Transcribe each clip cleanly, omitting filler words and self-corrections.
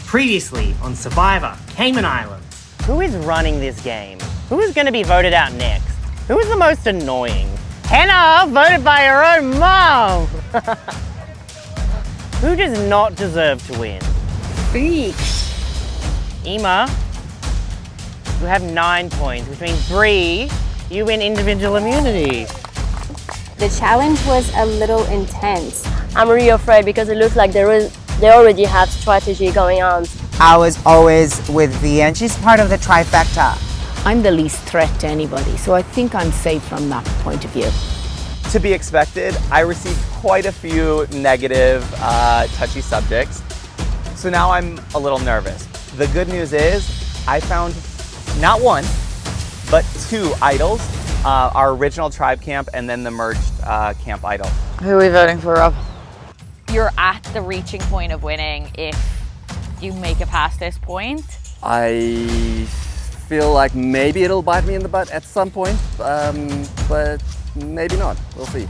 Previously on Survivor, Cayman Islands. Who is running this game? Who is going to be voted out next? Who is the most annoying? Hannah, voted by her own mom! Who does not deserve to win? Beach. Ema, you have 9 points, which means Bree, you win individual immunity. The challenge was a little intense. I'm really afraid because it looks like they already have strategy going on. I was always with V, and she's part of the trifecta. I'm the least threat to anybody, so I think I'm safe from that point of view. To be expected, I received quite a few negative, touchy subjects, so now I'm a little nervous. The good news is I found not one, but 2 idols, our original tribe camp and then the merged camp idol. Who are we voting for, Rob? You're at the reaching point of winning if you make it past this point. I feel like maybe it'll bite me in the butt at some point, but maybe not. We'll see.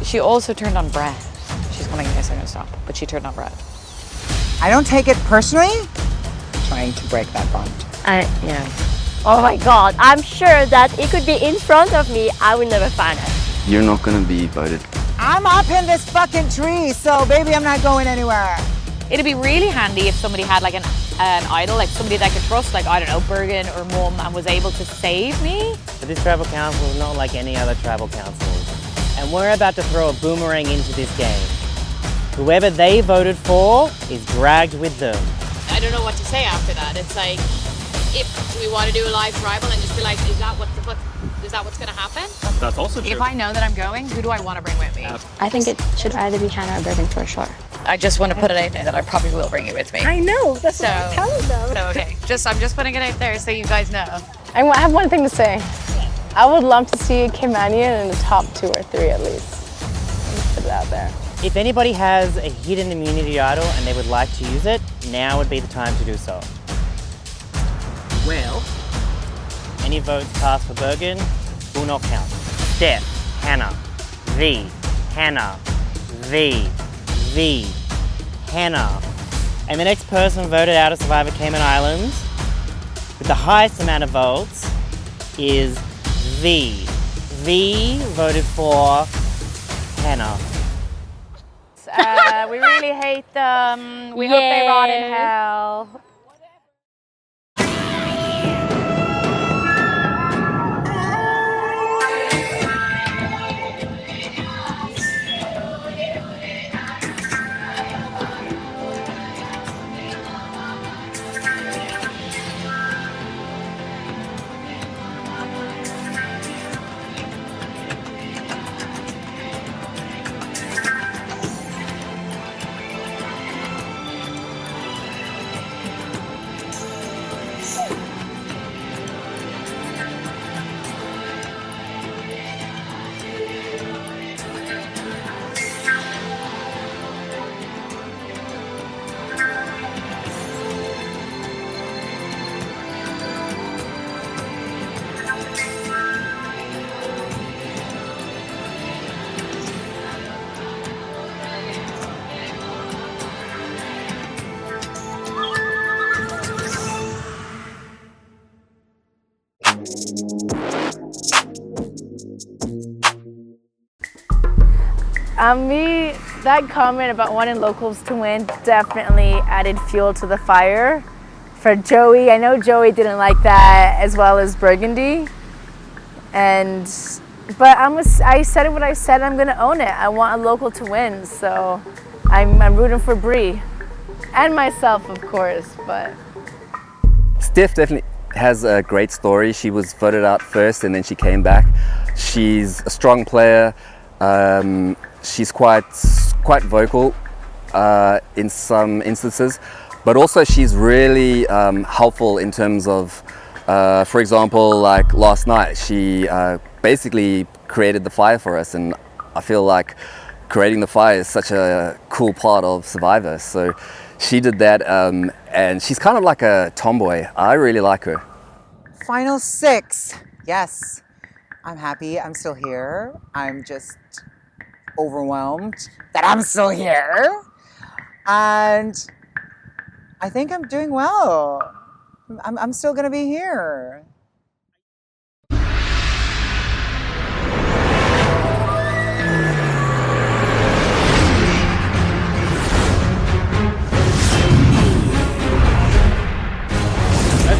She also turned on Brett. She's gonna guess I'm gonna stop, but she turned on Brett. I don't take it personally. Trying to break that bond. Yeah. Oh my God, I'm sure that it could be in front of me. I will never find it. You're not gonna be voted. I'm up in this fucking tree, so baby, I'm not going anywhere. It'd be really handy if somebody had like an idol, like somebody that I could trust, like, I don't know, Bergen or Mum, and was able to save me. But this tribal council is not like any other tribal councils. And we're about to throw a boomerang into this game. Whoever they voted for is dragged with them. I don't know what to say after that. It's like, if we want to do a live tribal and just be like, is that what's going to happen? That's also true. If I know that I'm going, who do I want to bring with me? I think it should either be Hannah or Bergen for sure. I just want to put it out there that I probably will bring you with me. I know, that's So- what I'm telling them. So, okay, I'm just putting it out there so you guys know. I have one thing to say. I would love to see Caymanian in the top 2 or 3 at least. Just put it out there. If anybody has a hidden immunity idol and they would like to use it, now would be the time to do so. Well, any votes cast for Bergen will not count. Steph, Hannah, V, Hannah, V, V, Hannah. And the next person voted out of Survivor Cayman Islands with the highest amount of votes is V. V voted for Hannah. We really hate them. We hope they rot in hell. That comment about wanting locals to win definitely added fuel to the fire. For Joey, I know Joey didn't like that, as well as Burgundy. But I said what I said, I'm gonna own it. I want a local to win, so I'm rooting for Bree. And myself, of course, but. Steph definitely has a great story. She was voted out first and then she came back. She's a strong player. She's quite vocal in some instances, but also she's really helpful in terms of, for example, like last night, she basically created the fire for us, and I feel like creating the fire is such a cool part of Survivor. So she did that, and she's kind of like a tomboy. I really like her. Final 6. Yes, I'm happy. I'm still here. I'm just overwhelmed that I'm still here. And I think I'm doing well. I'm still gonna be here.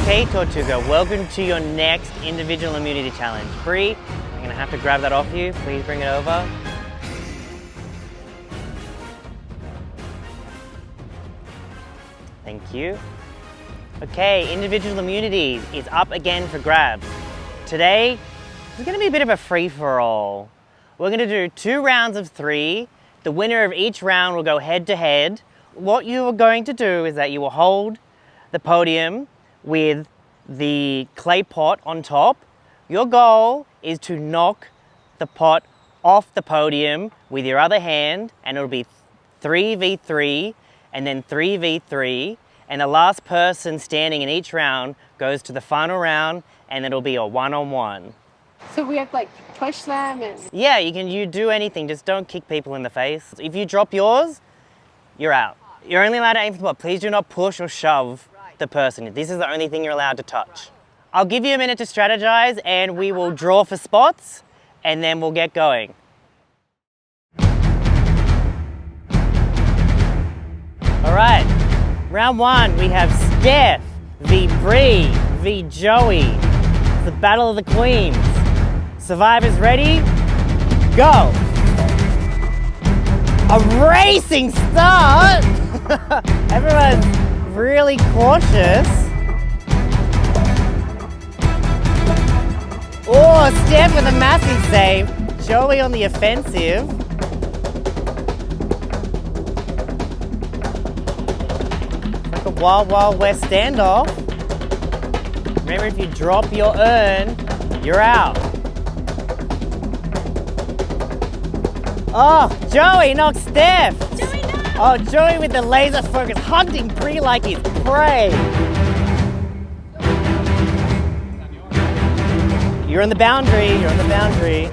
Okay, Tortuga, welcome to your next individual immunity challenge. Bree, I'm gonna have to grab that off you. Please bring it over. Thank you. Okay, individual immunity is up again for grabs. Today, it's gonna be a bit of a free-for-all. We're gonna do 2 rounds of 3. The winner of each round will go head-to-head. What you are going to do is that you will hold the podium with the clay pot on top. Your goal is to knock the pot off the podium with your other hand, and it'll be 3v3 and then 3v3, and the last person standing in each round goes to the final round, and it'll be a one-on-one. So we have to like push them and... Yeah, you do anything, just don't kick people in the face. If you drop yours, you're out. You're only allowed to aim for the pot. Please do not push or shove the person. This is the only thing you're allowed to touch. I'll give you a minute to strategize and we will draw for spots and then we'll get going. All right, round 1, we have Steph v Bree v Joey. It's the battle of the queens. Survivors ready? Go! A racing start! Everyone's really cautious. Oh, Steph with a massive save. Joey on the offensive. Like a Wild Wild West standoff. Remember, if you drop your urn, you're out. Oh, Joey knocked Steph. Joey, no! Oh, Joey with the laser focus, hunting Bree like his prey. You're on the boundary, you're on the boundary.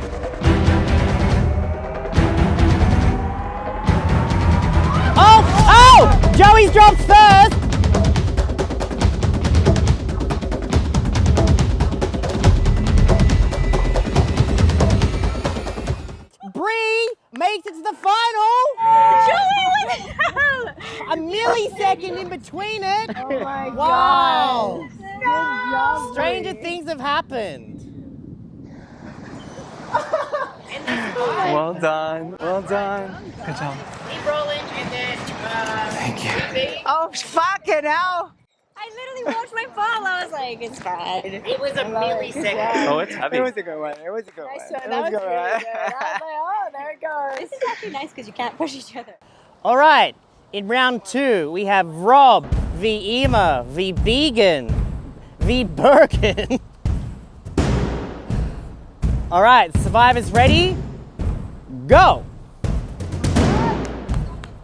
Oh, oh! Joey's dropped first! Bree makes it to the final! A millisecond in between it. Oh my Wow. God. Stranger things have happened. Well done. Well done. Good job. Keep rolling and then Thank you. Oh, fucking hell. I literally watched my fall. I was like, it's fine. It was a millisecond. Oh, it's heavy. It was a good one. It was a good one. Nice one. It That was a good really one. good. I was like, oh, there it goes. This is actually nice because you can't push each other. All right, in round 2, we have Rob v Emma v Began v Birkin. All right, survivors ready? Go!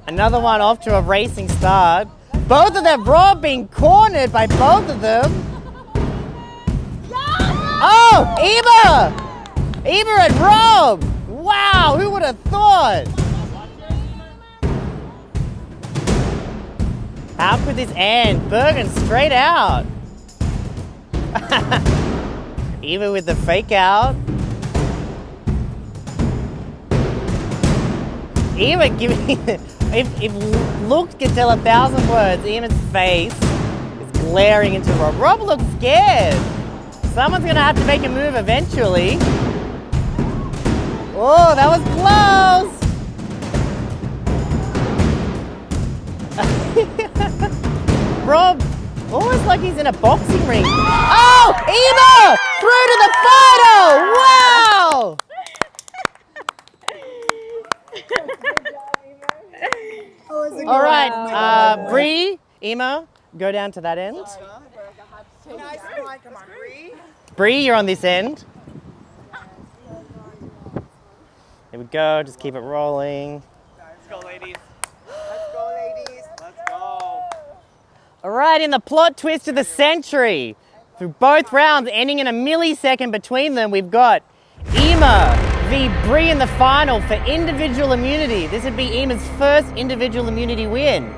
Another one off to a racing start. Both of them, Rob being cornered by both of them. Oh, Emma! Emma and Rob! Wow, who would have thought? How could this end? Bergen straight out. Eva with the fake out. Eva giving, if looks can tell 1,000 words, Emma's face is glaring into Rob. Rob looks scared. Someone's gonna have to make a move eventually. Oh, that was close. Rob, almost like he's in a boxing ring. Oh, Eva! Through to the final! Wow! All right, Bree, Emma, go down to that end. Nice, come on, Bree. Bree, you're on this end. Here we go, just keep it rolling. Let's go, ladies. Let's go, ladies. Let's go. All right, in the plot twist of the century, through both rounds, ending in a millisecond between them, we've got Emma v Bree in the final for individual immunity. This would be Emma's first individual immunity win.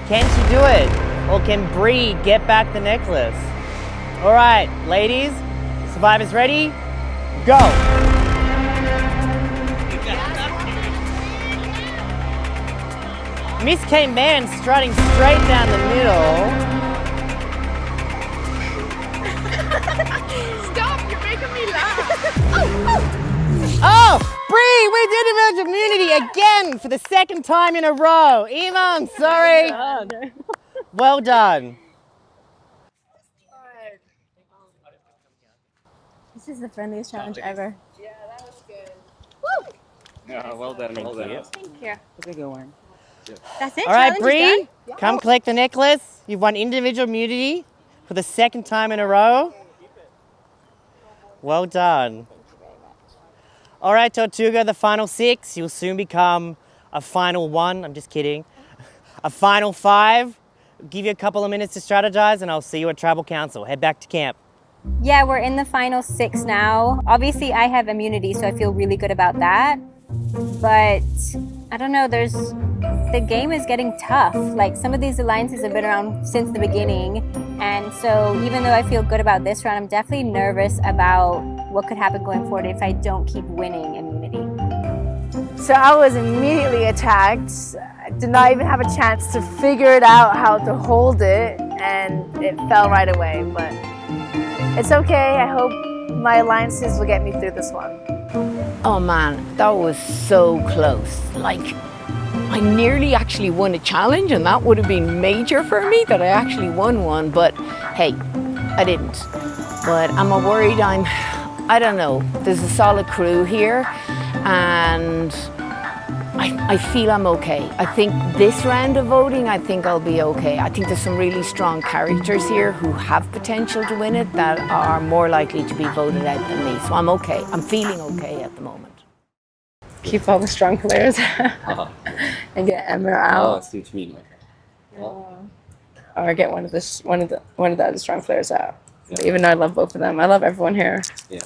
Can she do it? or can Bree get back the necklace? All right, ladies, survivors ready? Go! Miss Cayman strutting straight down the middle. Stop! You're making me laugh. Oh, Bree, we did emerge immunity again for the second time in a row. Ema, I'm sorry. Well done. This is the friendliest challenge ever. Yeah, well done. Well done. Thank you. That's a good one. That's it. All right, Challenge is Bree, come collect the necklace. You've won individual immunity for the second time in a row. Well done. All right, Tortuga, the final 6. You'll soon become a final 1. I'm just kidding. A final 5. Give you a couple of minutes to strategize, and I'll see you at Tribal Council. Head back to camp. Yeah, we're in the final 6 now. Obviously, I have immunity, so I feel really good about that. But I don't know, the game is getting tough. Like, some of these alliances have been around since the beginning. And so even though I feel good about this round, I'm definitely nervous about what could happen going forward if I don't keep winning immunity. So I was immediately attacked. I did not even have a chance to figure it out how to hold it, and it fell right away. But it's okay. I hope my alliances will get me through this one. Oh man, that was so close. Like, I nearly actually won a challenge, and that would have been major for me that I actually won one, but hey, I didn't. But I'm worried I don't know, there's a solid crew here, and I feel I'm okay. I think this round of voting, I think I'll be okay. I think there's some really strong characters here who have potential to win it that are more likely to be voted out than me. So I'm okay. I'm feeling okay at the moment. Keep all the strong players and get Emma Oh, I out, see what you mean. or get one of the other strong players out. Even though I love both of them, I love everyone here. Yeah.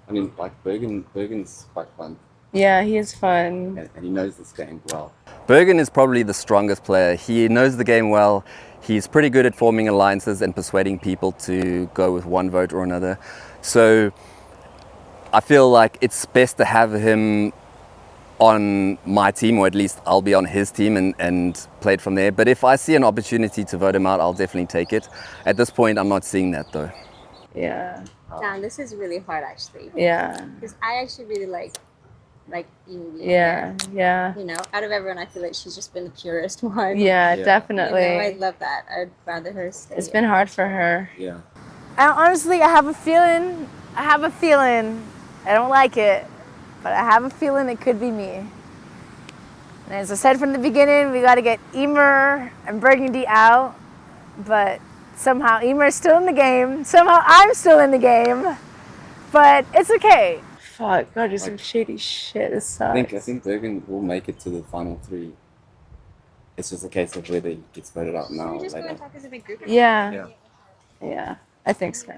I mean, like Bergen's quite fun. Yeah, he is fun. And he knows this game well. Bergen is probably the strongest player. He knows the game well. He's pretty good at forming alliances and persuading people to go with one vote or another. So I feel like it's best to have him on my team, or at least I'll be on his team and play it from there. But if I see an opportunity to vote him out, I'll definitely take it. At this point, I'm not seeing that though. Yeah. Damn, this is really hard actually. Yeah. Because I actually really like Evie. Yeah. Yeah. You know, out of everyone, I feel like she's just been the purest one. Yeah, Yeah. definitely. You know, I love that. I'd rather her stay. It's been hard for her. Yeah. Honestly, I have a feeling. I don't like it, but I have a feeling it could be me. And as I said from the beginning, we got to get Emer and Burgundy out. But somehow Emer's still in the game. Somehow I'm still in the game. But it's okay. Fuck, God, there's some shady shit. It sucks. I think Bergen will make it to the final 3. It's just a case of whether he gets voted out now or later. Yeah. Yeah, I think so.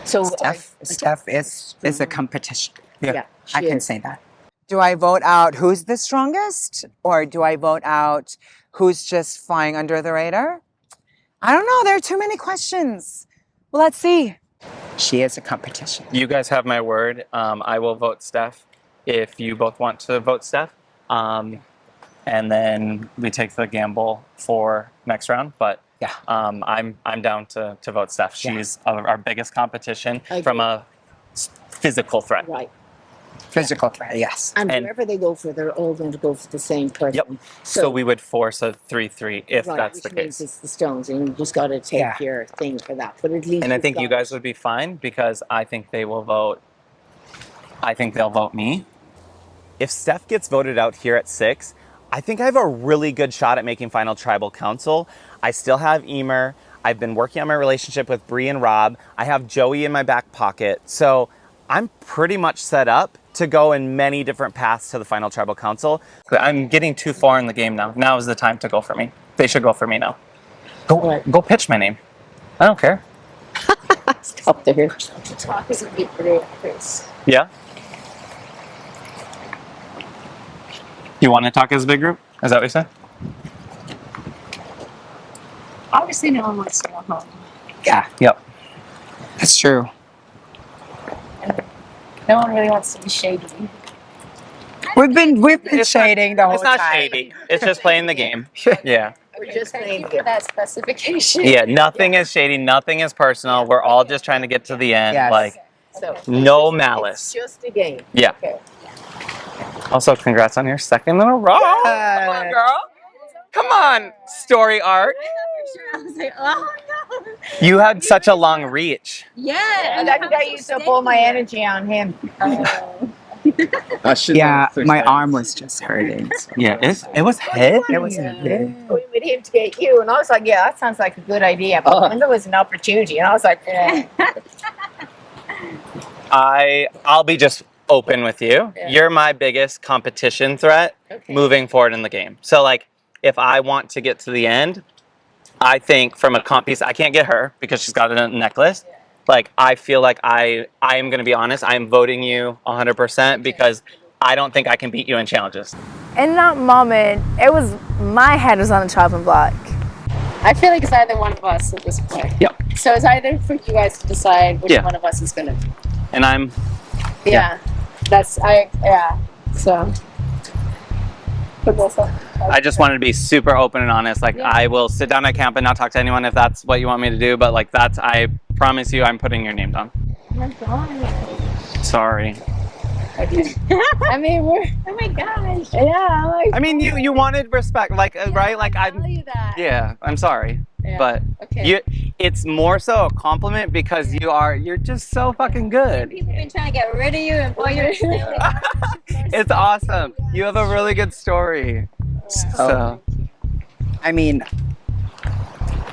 So Steph is a competition. Yeah. I can say that. Do I vote out who's the strongest, or do I vote out who's just flying under the radar? I don't know. There are too many questions. Well, let's see. She is a competition. You guys have my word. I will vote Steph if you both want to vote Steph. And then we take the gamble for next round. But Yeah. I'm down to vote Steph. She's our biggest competition I from agree. a physical threat. Right. Physical threat, yes. And And- wherever they go for, they're all going to go for the same person. Yep. So we would force a 3-3 if right, that's the which means case. it's the Stones, and you just got to take Yeah. your thing for that. But at least And I you've think you got- guys would be fine because I think they will vote. I think they'll vote me. If Steph gets voted out here at 6, I think I have a really good shot at making final tribal council. I still have Emer. I've been working on my relationship with Bree and Rob. I have Joey in my back pocket. So I'm pretty much set up to go in many different paths to the final tribal council. I'm getting too far in the game now. Now is the time to go for me. They should go for me now. Go pitch my name. I don't care. Stop there. To talk as a people, Chris. Yeah? You want to talk as a big group? Is that what you said? Obviously, no one wants to go home. Yeah, Yep. that's true. No one really wants to be shady. We've been shading the whole It's not time. shady. It's just playing the game. Yeah. We're just thank you for that specification. Yeah, nothing is shady, nothing is personal. We're all just trying to get to the end. Yes. Like, So no it's malice. just a game. Yeah. Okay. Also, congrats on your second in a row. Come on, girl. Come on, story arc. I was like, oh no. You had such a long reach. Yeah. And I used up all my energy on him. Yeah, my arm was just hurting. Yeah, it was heavy. It was heavy. Going with him to get you, and I was like, yeah, that sounds like a good idea. But then there was an opportunity, and I was like, yeah. I'll be just open with you. Yeah. You're my biggest competition threat moving forward in the game. So like, if I want to get to the end, I think from a comp piece, I can't get her because she's got a necklace. Like, I feel like I am going to be honest. I am voting you 100% because I don't think I can beat you in challenges. In that moment, it was my head was on the chopping block. I feel like it's either one of us at this point. Yep. So it's either for you guys to decide which Yeah. one of us is gonna. And I'm, Yeah. So. Put this up. I just wanted to be super open and honest. Like, I will sit down at camp and not talk to anyone if that's what you want me to do. But like, I promise you, I'm putting your name down. Oh my god. Sorry. I mean, we're. Oh my gosh. Yeah. Like, I mean, you wanted respect, like, right? Like, I tell you that. yeah, I'm sorry. Yeah. But Okay. it's more so a compliment because you're just so fucking good. People been trying to get rid of you and boy, you're It's awesome. You have a really good story. So, I mean,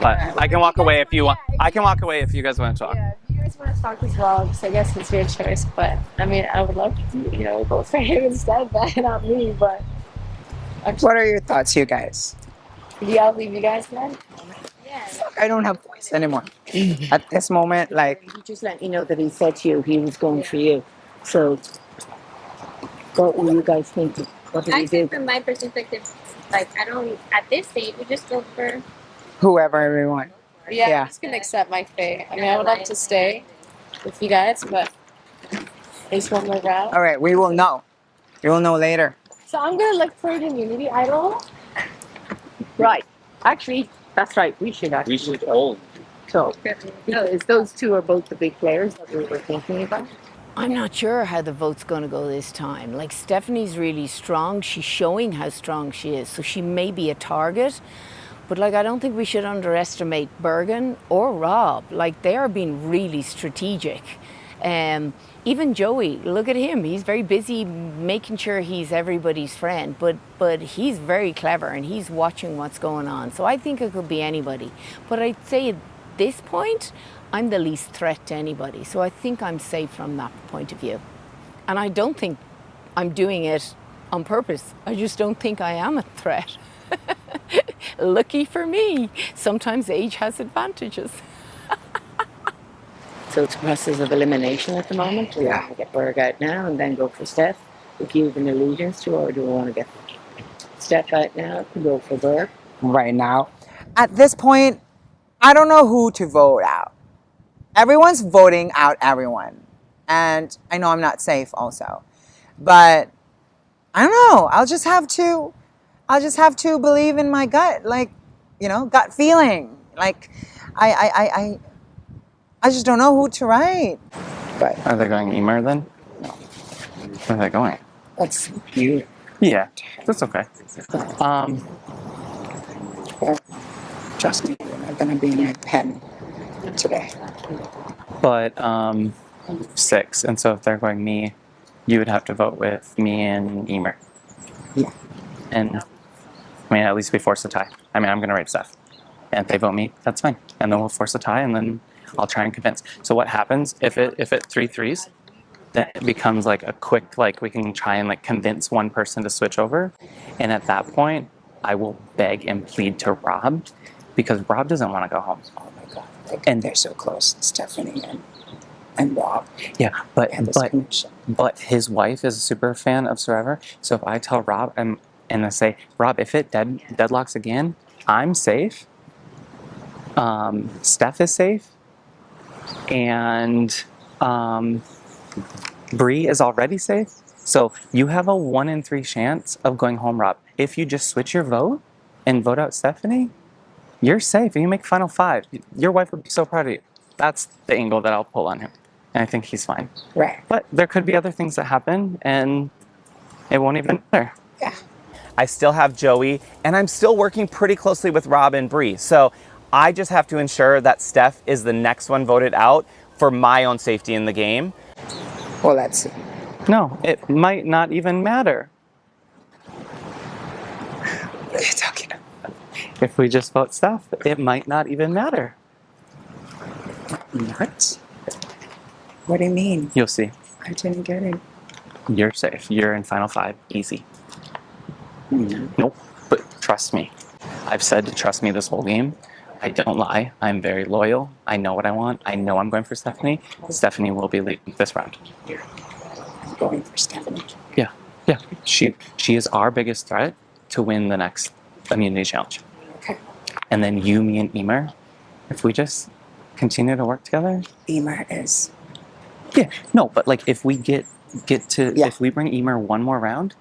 but I can walk away if you want. I can walk away if you guys want to talk. Yeah, if you guys want to talk as well, so I guess it's your choice. But I mean, I would love to, vote for him instead, but not me. But what are your thoughts, you guys? yeah, I'll leave you guys, man. I don't have voice anymore. At this moment, like, He just let you know that he said to you he was going for you. So, what were you guys thinking? What did I he think do? from my perspective, like I don't at this stage we just go for whoever we want. Yeah, Yeah. I'm just gonna accept my fate. I mean, I would love to stay with you guys, but it's one more round. All right, we will know. We will know later. So I'm gonna look for an immunity idol. Right. Actually, that's right. We should actually. We should all. So, because those two are both the big players that we were thinking about. I'm not sure how the vote's going to go this time. Like, Stephanie's really strong. She's showing how strong she is. So she may be a target. But, like, I don't think we should underestimate Bergen or Rob. Like, they are being really strategic. Even Joey, look at him. He's very busy making sure he's everybody's friend. But he's very clever and he's watching what's going on. So I think it could be anybody. But I'd say at this point, I'm the least threat to anybody. So I think I'm safe from that point of view. And I don't think I'm doing it on purpose. I just don't think I am a threat. Lucky for me. Sometimes age has advantages. So it's a process of elimination at the moment. Do we want to get Berg out now and then go for Steph? If you have an allegiance to, or do we want to get Steph out now and go for Berg? Right now, at this point, I don't know who to vote out. Everyone's voting out everyone. And I know I'm not safe also. But I don't know. I'll just have to believe in my gut, like, gut feeling. Like, I just don't know who to write. But Are they going Emer then? No. Where are they going? that's you. Yeah, that's okay. Trust me, you're not gonna be in my pen today. But 6, and so if they're going me, you would have to vote with me and Emer. Yeah. And I mean, at least we force a tie. I mean, I'm gonna rate Steph, and if they vote me, that's fine. And then we'll force a tie, and then I'll try and convince. So what happens if it 3-3s? Then it becomes like a quick, like we can try and like convince one person to switch over, and at that point, I will beg and plead to Rob, because Rob doesn't want to go home. Oh my god. And they're so close, Stephanie and Rob. Yeah, but And this connection. but his wife is a super fan of Survivor. So if I tell Rob and I say, Rob, if it deadlocks again, I'm safe. Steph is safe, and Bree is already safe. So you have a 1 in 3 chance of going home, Rob. If you just switch your vote and vote out Stephanie, you're safe and you make final 5. Your wife would be so proud of you. That's the angle that I'll pull on him. And I think he's fine. Right. But there could be other things that happen and it won't even matter. Yeah. I still have Joey, and I'm still working pretty closely with Rob and Bree. So I just have to ensure that Steph is the next one voted out for my own safety in the game. Well, let's see. No, it might not even matter. It's okay. If we just vote Steph, it might not even matter. What? What do you mean? You'll see. I didn't get it. You're safe. You're in final 5. Easy. Nope. But trust me. I've said to trust me this whole game. I don't lie. I'm very loyal. I know what I want. I know I'm going for Stephanie. Stephanie will be leading this round. You're going for Stephanie. Yeah. Yeah. She is our biggest threat to win the next immunity challenge. Okay. And then you, me, and Emer, if we just continue to work together. Emer is. Yeah. No, but like if we get to, if we bring Emer one more round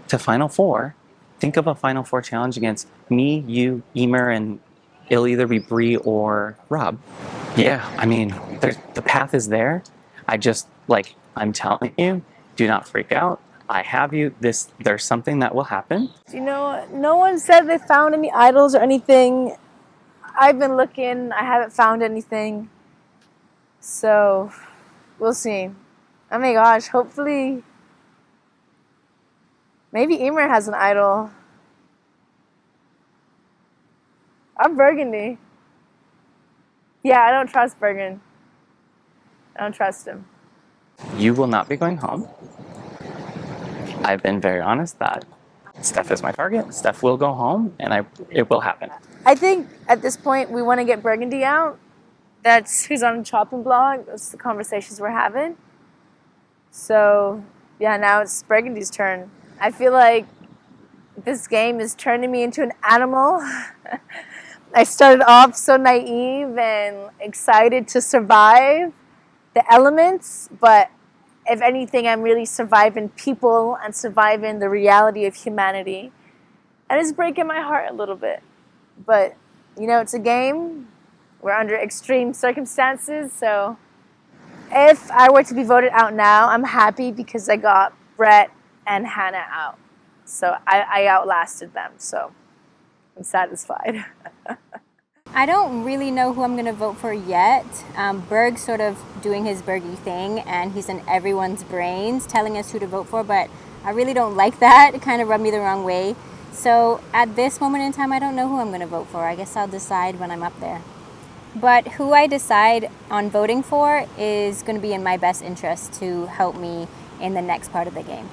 to final 4, think of a final 4 challenge against me, you, Emer, and it'll either be Bree or Rob. Yeah, I mean, the path is there. I just, like, I'm telling you, do not freak out. I have you. There's something that will happen. You know, no one said they found any idols or anything. I've been looking. I haven't found anything. So, we'll see. Oh my gosh, hopefully, maybe Emer has an idol. I'm Burgundy. Yeah, I don't trust Bergen. I don't trust him. You will not be going home. I've been very honest that Steph is my target. Steph will go home, and it will happen. I think at this point we want to get Burgundy out. That's who's on the chopping block. That's the conversations we're having. So, yeah, now it's Burgundy's turn. I feel like this game is turning me into an animal. I started off so naive and excited to survive the elements, but if anything, I'm really surviving people and surviving the reality of humanity. And it's breaking my heart a little bit. But, you know, it's a game. We're under extreme circumstances, so if I were to be voted out now, I'm happy because I got Brett and Hannah out. So I outlasted them, so I'm satisfied. I don't really know who I'm going to vote for yet. Berg's sort of doing his Bergie thing, and he's in everyone's brains telling us who to vote for, but I really don't like that. It kind of rubbed me the wrong way. So at this moment in time, I don't know who I'm going to vote for. I guess I'll decide when I'm up there. But who I decide on voting for is going to be in my best interest to help me in the next part of the game.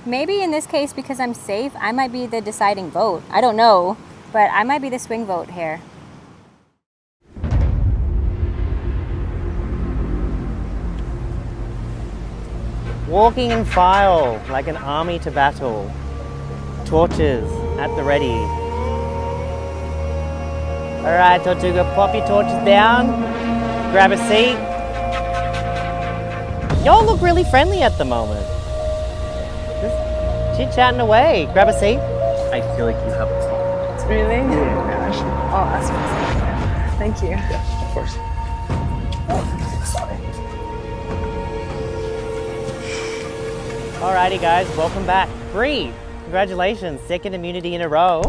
Maybe in this case, because I'm safe, I might be the deciding vote. I don't know, but I might be the swing vote here. Walking in file like an army to battle. Torches at the ready. All right, Tortuga, pop your torches down. Grab a seat. Y'all look really friendly at the moment. Just chit-chatting away. Grab a seat. I feel like you have a phone. Really? Yeah, actually. Oh, that's awesome. Thank you. Yeah, of course. Sorry. Alrighty guys, welcome back. Bree, congratulations, 2nd immunity in a row.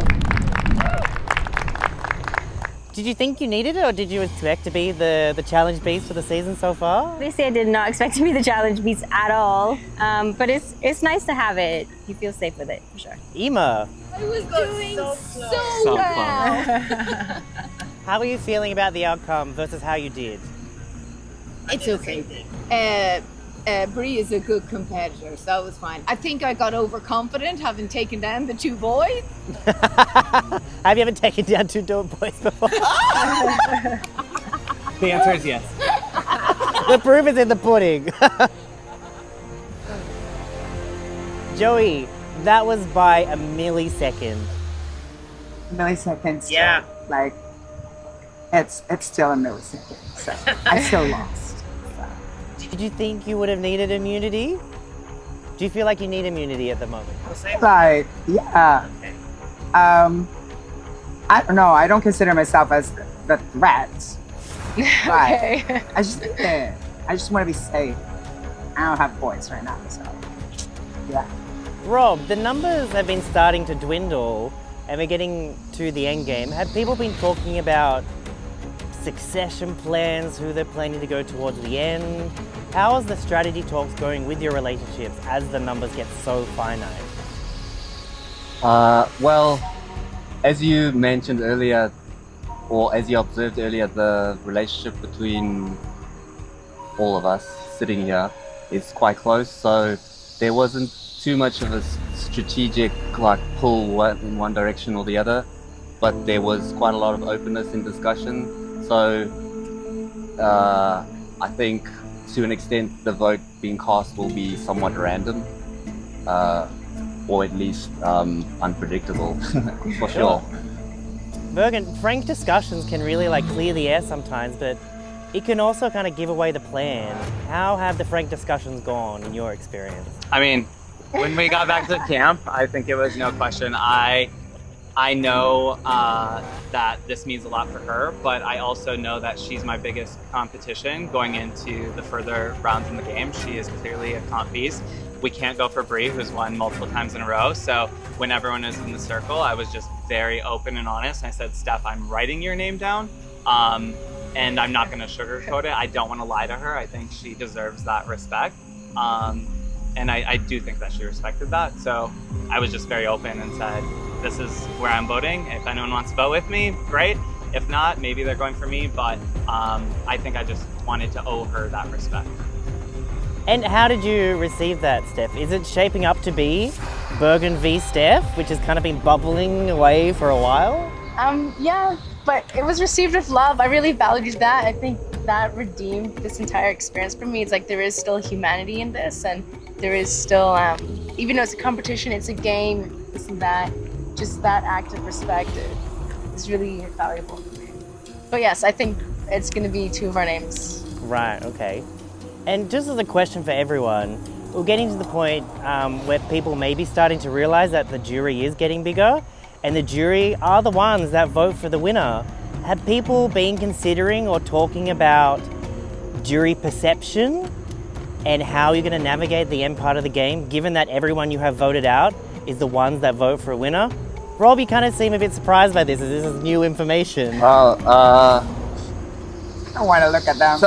Did you think you needed it, or did you expect to be the challenge beast for the season so far? Obviously, I did not expect to be the challenge beast at all, but it's nice to have it. You feel safe with it, for sure. Ema, I was doing so well. How are you feeling about the outcome versus how you did? It's okay. Bree is a good competitor, so that was fine. I think I got overconfident having taken down the 2 boys. Have you ever taken down 2 boys before? The answer is yes. The proof is in the pudding. Joey, that was by a millisecond. Milliseconds. Yeah. Like, it's still embarrassing. So I still lost. Did you think you would have needed immunity? Do you feel like you need immunity at the moment? Like, yeah. I don't know. I don't consider myself as the threat. But Okay. I just want to be safe. I don't have a voice right now, so yeah. Rob, the numbers have been starting to dwindle and we're getting to the end game. Have people been talking about succession plans, who they're planning to go towards the end? How is the strategy talks going with your relationships as the numbers get so finite? Well, as you mentioned earlier, or as you observed earlier, the relationship between all of us sitting here is quite close, so there wasn't too much of a strategic pull in one direction or the other, but there was quite a lot of openness in discussion. So I think to an extent the vote being cast will be somewhat random, or at least unpredictable for sure. Bergen, frank discussions can really clear the air sometimes, but it can also kind of give away the plan. How have the frank discussions gone in your experience? I mean, when we got back to camp, I think it was no question. I know that this means a lot for her, but I also know that she's my biggest competition going into the further rounds in the game. She is clearly a comp beast. We can't go for Bree, who's won multiple times in a row. So when everyone was in the circle, I was just very open and honest. I said, Steph, I'm writing your name down, and I'm not going to sugarcoat it. I don't want to lie to her. I think she deserves that respect. And I do think that she respected that. So I was just very open and said, this is where I'm voting. If anyone wants to vote with me, great. If not, maybe they're going for me. But I think I just wanted to owe her that respect. And how did you receive that, Steph? Is it shaping up to be Bergen v Steph, which has kind of been bubbling away for a while? Yeah, but it was received with love. I really valued that. I think that redeemed this entire experience for me. It's like there is still humanity in this, and there is still, even though it's a competition, it's a game, this and that, just that act of respect is really valuable for me. But yes, I think it's going to be two of our names. Right, okay. And just as a question for everyone, we're getting to the point where people may be starting to realize that the jury is getting bigger, and the jury are the ones that vote for the winner. Have people been considering or talking about jury perception and how you're going to navigate the end part of the game, given that everyone you have voted out is the ones that vote for a winner? Rob, you kind of seem a bit surprised by this, as this is new information. I want to look at them.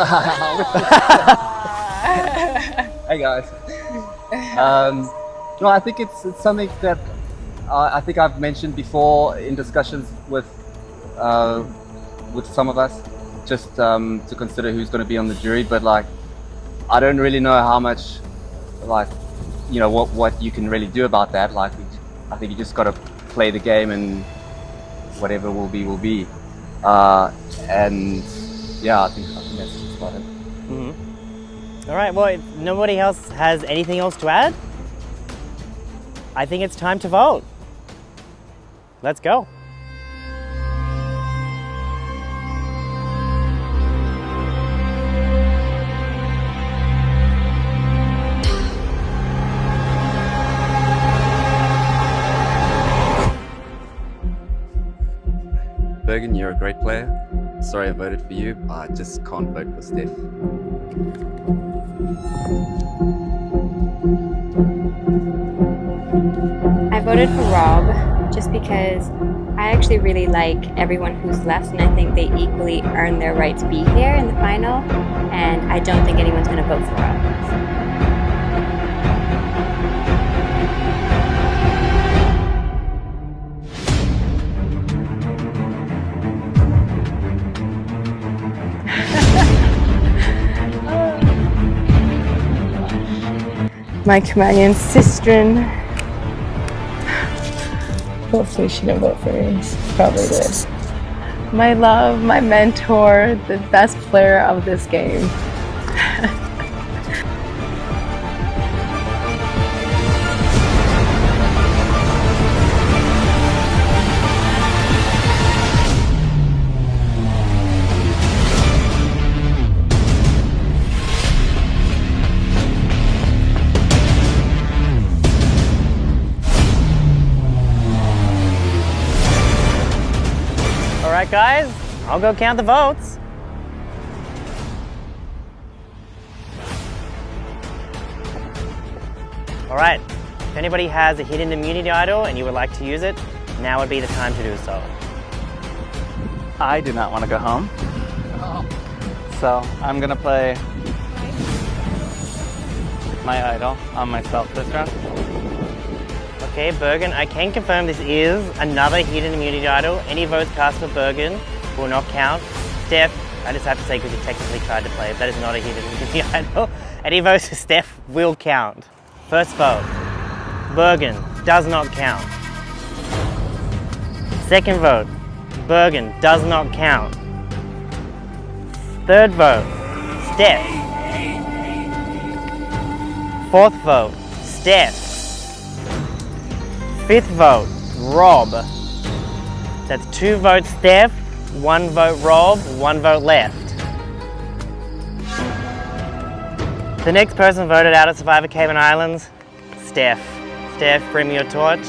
Hey guys. No, I think it's something that I think I've mentioned before in discussions with some of us, just to consider who's going to be on the jury. But I don't really know how much, what you can really do about that. I think you just got to play the game, and whatever will be, will be. And yeah, I think that's just about it. Mm-hmm. All right, well, if nobody else has anything else to add, I think it's time to vote. Let's go. Bergen, you're a great player. Sorry I voted for you. I just can't vote for Steph. I voted for Rob just because I actually really like everyone who's left, and I think they equally earn their right to be here in the final, and I don't think anyone's going to vote for Rob. My Caymanian sister. Hopefully she didn't vote for me. She probably did. My love, my mentor, the best player of this game. right, guys, I'll go count the votes. All right, if anybody has a hidden immunity idol and you would like to use it, now would be the time to do so. I do not want to go home. So I'm gonna play my idol on myself this round. Okay, Bergen, I can confirm this is another hidden immunity idol. Any votes cast for Bergen will not count. Steph, I just have to say because you technically tried to play it, that is not a hidden immunity idol. Any votes for Steph will count. First vote, Bergen does not count. Second vote, Bergen does not count. Third vote, Steph. Fourth vote, Steph. Fifth vote, Rob. That's 2 votes Steph, 1 vote Rob, 1 vote left. The next person voted out of Survivor Cayman Islands, Steph. Steph, bring me your torch.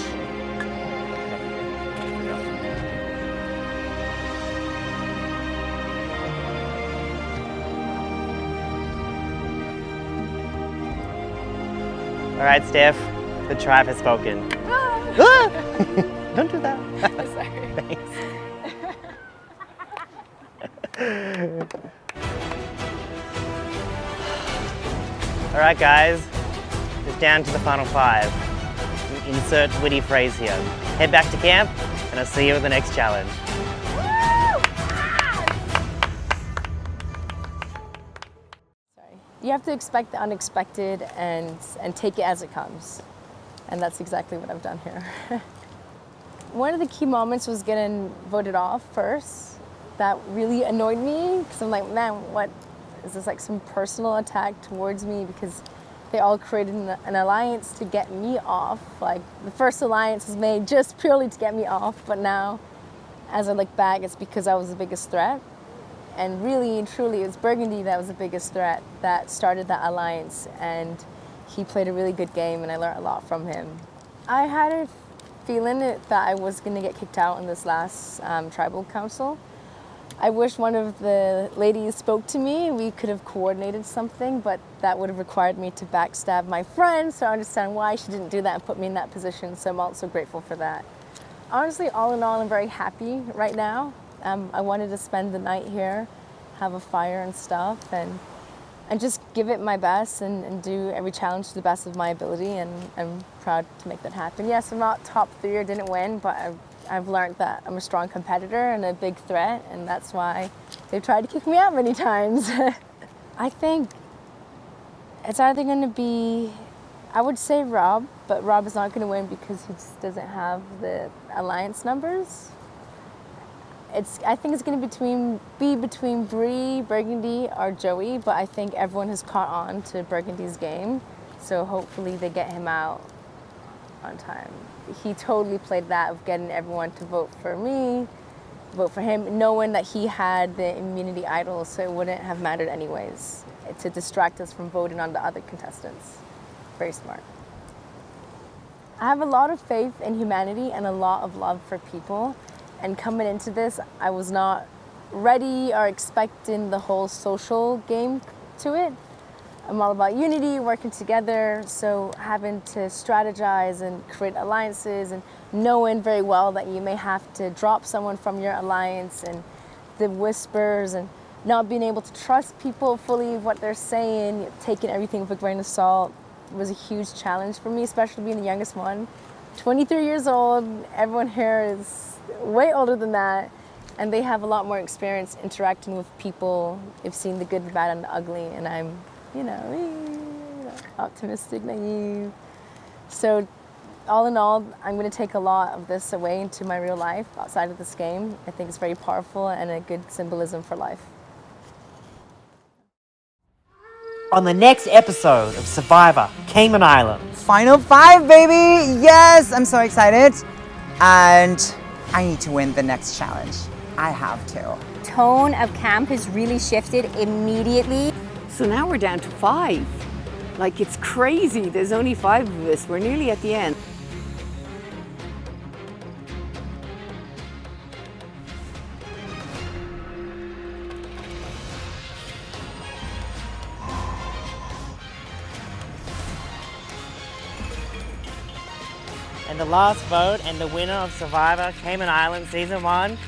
All right, Steph, the tribe has spoken. Ah! Don't do that. Sorry. Thanks. All right, guys, it's down to the final 5. Insert witty phrase here. Head back to camp, and I'll see you at the next challenge. You have to expect the unexpected and take it as it comes. And that's exactly what I've done here. One of the key moments was getting voted off first. That really annoyed me because I'm like, man, what is this, like some personal attack towards me because they all created an alliance to get me off. Like the first alliance was made just purely to get me off, but now as I look back, it's because I was the biggest threat. And really and truly, it was Burgundy that was the biggest threat that started that alliance, and he played a really good game and I learned a lot from him. I had a feeling that I was gonna get kicked out in this last tribal council. I wish one of the ladies spoke to me. We could have coordinated something, but that would have required me to backstab my friend, so I understand why she didn't do that and put me in that position, so I'm also grateful for that. Honestly, all in all, I'm very happy right now. I wanted to spend the night here, have a fire and stuff, and just give it my best and do every challenge to the best of my ability, and I'm proud to make that happen. Yes, I'm not top 3 or didn't win, but I've learned that I'm a strong competitor and a big threat, and that's why they've tried to kick me out many times. I think it's either going to be, I would say Rob, but Rob is not going to win because he just doesn't have the alliance numbers. I think it's going to be between Bree, Burgundy, or Joey, but I think everyone has caught on to Burgundy's game, so hopefully they get him out on time. He totally played that of getting everyone to vote for me, vote for him, knowing that he had the immunity idol, so it wouldn't have mattered anyways, to distract us from voting on the other contestants. Very smart. I have a lot of faith in humanity and a lot of love for people. And coming into this, I was not ready or expecting the whole social game to it. I'm all about unity, working together, so having to strategize and create alliances and knowing very well that you may have to drop someone from your alliance and the whispers and not being able to trust people fully what they're saying, taking everything with a grain of salt was a huge challenge for me, especially being the youngest one. 23 years old, everyone here is way older than that, and they have a lot more experience interacting with people. They've seen the good, the bad, and the ugly, and I'm, optimistic, naive. So all in all, I'm going to take a lot of this away into my real life outside of this game. I think it's very powerful and a good symbolism for life. On the next episode of Survivor Cayman Islands. Final 5, baby! Yes, I'm so excited. And I need to win the next challenge. I have to. Tone of camp has really shifted immediately. So now we're down to 5. Like, it's crazy. There's only 5 of us. We're nearly at the end. And the last vote and the winner of Survivor Cayman Islands Season 1.